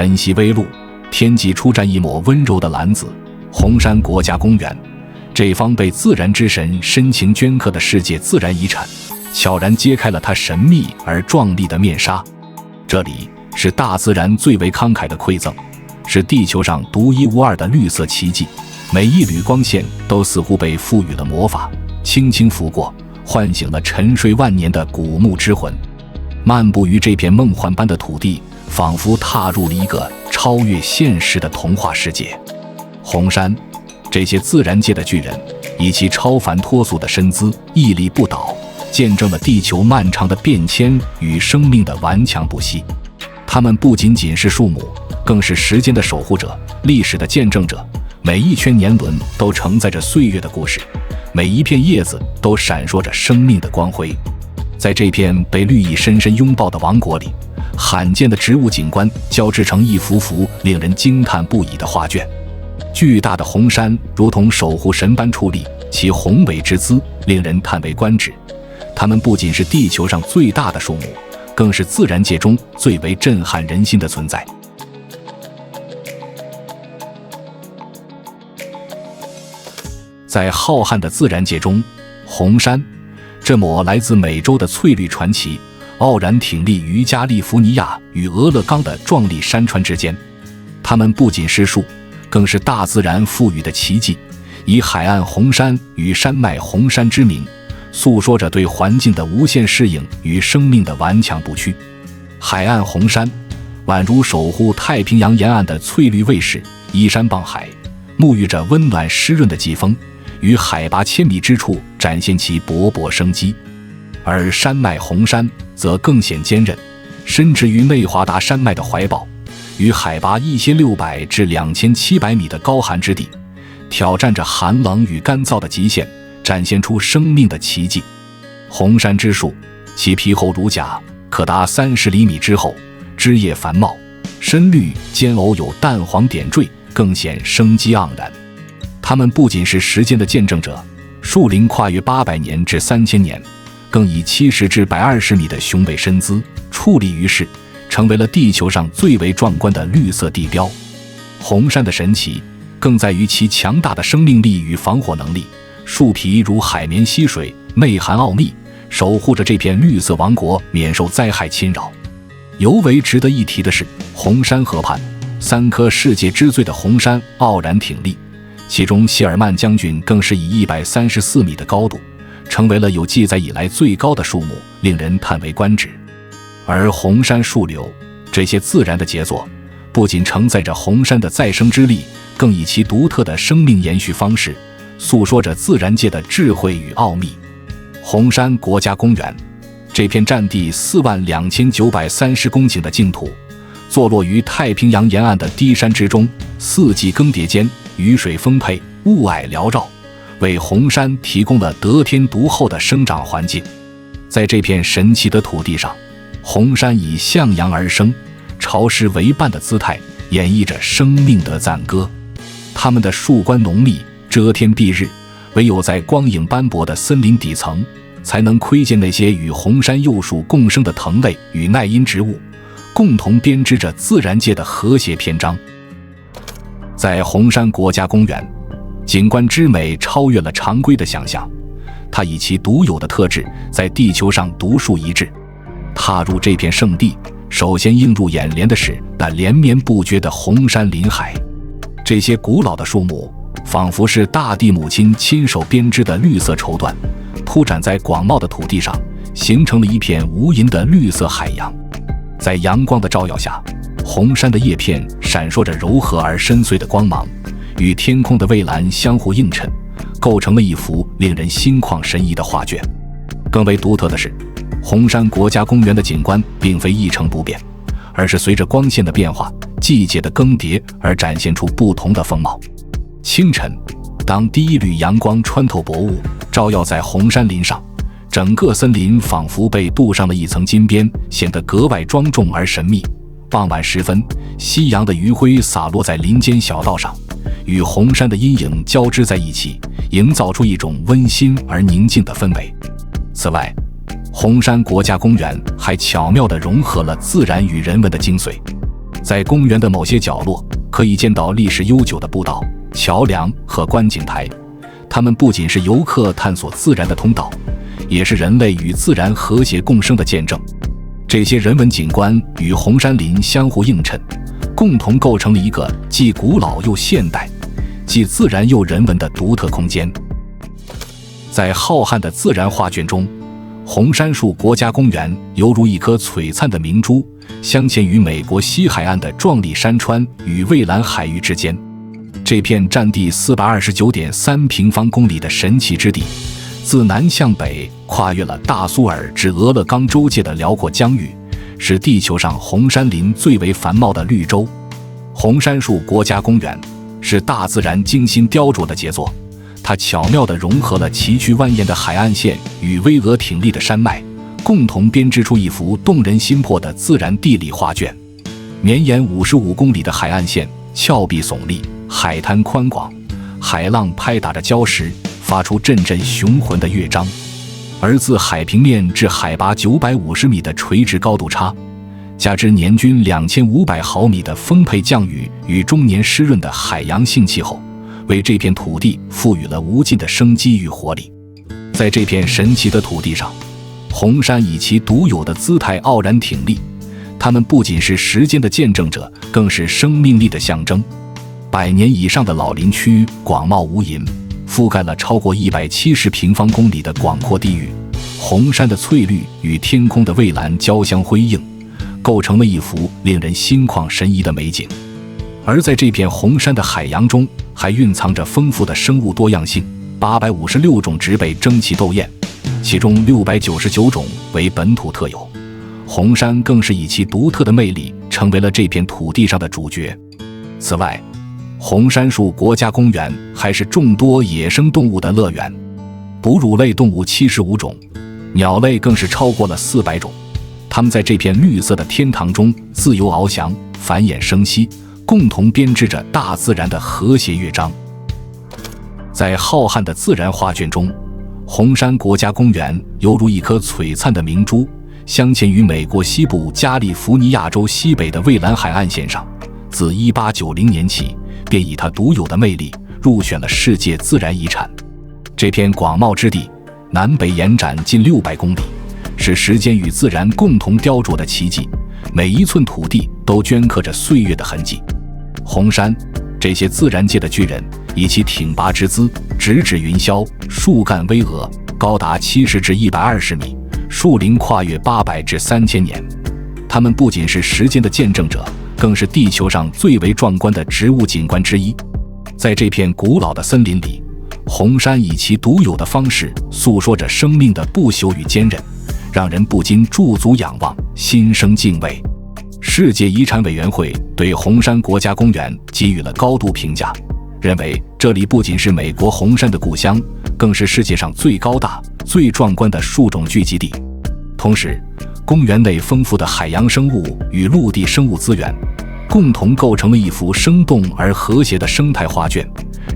晨曦微露，天际出绽一抹温柔的蓝紫。红山国家公园，这方被自然之神深情镌刻的世界自然遗产，悄然揭开了它神秘而壮丽的面纱。这里是大自然最为慷慨的馈赠，是地球上独一无二的绿色奇迹。每一缕光线都似乎被赋予了魔法，轻轻拂过，唤醒了沉睡万年的古木之魂。漫步于这片梦幻般的土地，仿佛踏入了一个超越现实的童话世界。红山，这些自然界的巨人，以其超凡脱俗的身姿，屹立不倒，见证了地球漫长的变迁与生命的顽强不息。他们不仅仅是树木，更是时间的守护者，历史的见证者。每一圈年轮都承载着岁月的故事，每一片叶子都闪烁着生命的光辉。在这片被绿意深深拥抱的王国里，罕见的植物景观交织成一幅幅令人惊叹不已的画卷。巨大的红山如同守护神般矗立，其宏伟之姿令人叹为观止。它们不仅是地球上最大的树木，更是自然界中最为震撼人心的存在。在浩瀚的自然界中，红山，这抹来自美洲的翠绿传奇，傲然挺立于加利福尼亚与俄勒冈的壮丽山川之间。它们不仅是树，更是大自然赋予的奇迹，以海岸红山与山脉红山之名，诉说着对环境的无限适应与生命的顽强不屈。海岸红山宛如守护太平洋沿岸的翠绿卫士，依山傍海，沐浴着温暖湿润的季风，于海拔1000米之处展现其勃勃生机。而山脉红山则更显坚韧，深植于内华达山脉的怀抱，于海拔1600至2700米的高寒之地，挑战着寒冷与干燥的极限，展现出生命的奇迹。红山之树，其皮厚如甲，可达30厘米之厚，枝叶繁茂，深绿间偶有淡黄点缀，更显生机盎然。它们不仅是时间的见证者，树龄跨越800年至3000年，更以70至120米的雄伟身姿矗立于世，成为了地球上最为壮观的绿色地标。红山的神奇更在于其强大的生命力与防火能力，树皮如海绵吸水，内含奥秘，守护着这片绿色王国免受灾害侵扰。尤为值得一提的是，红山河畔3棵世界之最的红山傲然挺立，其中谢尔曼将军更是以134米的高度，成为了有记载以来最高的树木，令人叹为观止。而红山树瘤，这些自然的杰作，不仅承载着红山的再生之力，更以其独特的生命延续方式，诉说着自然界的智慧与奥秘。红山国家公园，这片占地42930公顷的净土，坐落于太平洋沿岸的低山之中，四季更迭间，雨水丰沛，雾霭缭绕，为红山提供了得天独厚的生长环境。在这片神奇的土地上，红山以向阳而生，潮湿为伴的姿态，演绎着生命的赞歌。它们的树冠浓密，遮天蔽日，唯有在光影斑驳的森林底层，才能窥见那些与红山幼树共生的藤类与耐阴植物，共同编织着自然界的和谐篇章。在红山国家公园，景观之美超越了常规的想象，它以其独有的特质在地球上独树一帜。踏入这片圣地，首先映入眼帘的是那连绵不绝的红山林海。这些古老的树木仿佛是大地母亲亲手编织的绿色绸缎，铺展在广袤的土地上，形成了一片无垠的绿色海洋。在阳光的照耀下，红山的叶片闪烁着柔和而深邃的光芒，与天空的蔚蓝相互映衬，构成了一幅令人心旷神怡的画卷。更为独特的是，红山国家公园的景观并非一成不变，而是随着光线的变化、季节的更迭而展现出不同的风貌。清晨，当第一缕阳光穿透薄雾，照耀在红山林上，整个森林仿佛被镀上了一层金边，显得格外庄重而神秘。傍晚时分，夕阳的余晖洒落在林间小道上，与红山的阴影交织在一起，营造出一种温馨而宁静的氛围。此外，红山国家公园还巧妙地融合了自然与人文的精髓。在公园的某些角落，可以见到历史悠久的步道、桥梁和观景台，它们不仅是游客探索自然的通道，也是人类与自然和谐共生的见证。这些人文景观与红杉林相互映衬，共同构成了一个既古老又现代、既自然又人文的独特空间。在浩瀚的自然画卷中，红杉树国家公园犹如一颗璀璨的明珠，镶嵌于美国西海岸的壮丽山川与蔚蓝海域之间。这片占地429.3平方公里的神奇之地，自南向北跨越了大苏尔至俄勒冈州界的辽阔疆域，是地球上红杉林最为繁茂的绿洲。红杉树国家公园是大自然精心雕琢的杰作，它巧妙地融合了崎岖蜿蜒的海岸线与巍峨挺立的山脉，共同编织出一幅动人心魄的自然地理画卷。绵延55公里的海岸线峭壁耸立，海滩宽广，海浪拍打着礁石，发出阵阵雄浑的乐章。而自海平面至海拔950米的垂直高度差，加之年均2500毫米的丰沛降雨与终年湿润的海洋性气候，为这片土地赋予了无尽的生机与活力。在这片神奇的土地上，红杉以其独有的姿态傲然挺立，它们不仅是时间的见证者，更是生命力的象征。100年以上的老林区广袤无垠，覆盖了超过170平方公里的广阔地域，红杉的翠绿与天空的蔚蓝交相辉映，构成了一幅令人心旷神怡的美景。而在这片红杉的海洋中，还蕴藏着丰富的生物多样性，856种植被争奇斗艳，其中699种为本土特有。红杉更是以其独特的魅力成为了这片土地上的主角。此外，红杉树国家公园还是众多野生动物的乐园，哺乳类动物75种，鸟类更是超过了400种。它们在这片绿色的天堂中自由翱翔，繁衍生息，共同编织着大自然的和谐乐章。在浩瀚的自然画卷中，红杉国家公园犹如一颗璀璨的明珠，镶嵌于美国西部加利福尼亚州西北的蔚蓝海岸线上。自1890年起，便以它独有的魅力入选了世界自然遗产。这片广袤之地南北延展近600公里，是时间与自然共同雕琢的奇迹，每一寸土地都镌刻着岁月的痕迹。红杉，这些自然界的巨人，以其挺拔之姿直指云霄，树干巍峨，高达70至120米，树龄跨越800至3000年。它们不仅是时间的见证者，更是地球上最为壮观的植物景观之一。在这片古老的森林里，红杉以其独有的方式诉说着生命的不朽与坚韧，让人不禁驻足仰望，心生敬畏。世界遗产委员会对红杉国家公园给予了高度评价，认为这里不仅是美国红杉的故乡，更是世界上最高大、最壮观的树种聚集地。同时，公园内丰富的海洋生物与陆地生物资源，共同构成了一幅生动而和谐的生态画卷，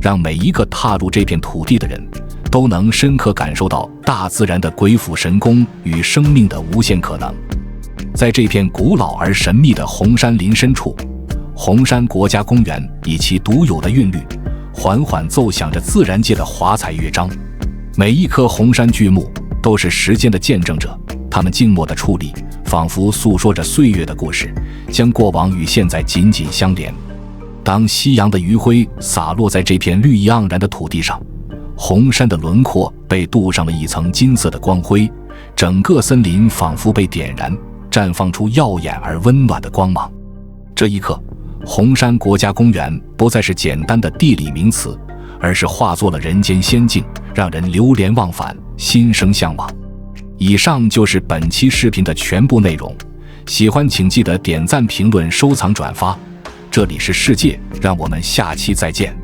让每一个踏入这片土地的人都能深刻感受到大自然的鬼斧神工与生命的无限可能。在这片古老而神秘的红杉林深处，红杉国家公园以其独有的韵律，缓缓奏响着自然界的华彩乐章。每一棵红杉巨木都是时间的见证者，它们静默的矗立，仿佛诉说着岁月的故事，将过往与现在紧紧相连。当夕阳的余晖洒落在这片绿意盎然的土地上，红杉的轮廓被镀上了一层金色的光辉，整个森林仿佛被点燃，绽放出耀眼而温暖的光芒。这一刻，红杉国家公园不再是简单的地理名词，而是化作了人间仙境，让人流连忘返，心生向往。以上就是本期视频的全部内容，喜欢请记得点赞、评论、收藏、转发。这里是世界，让我们下期再见。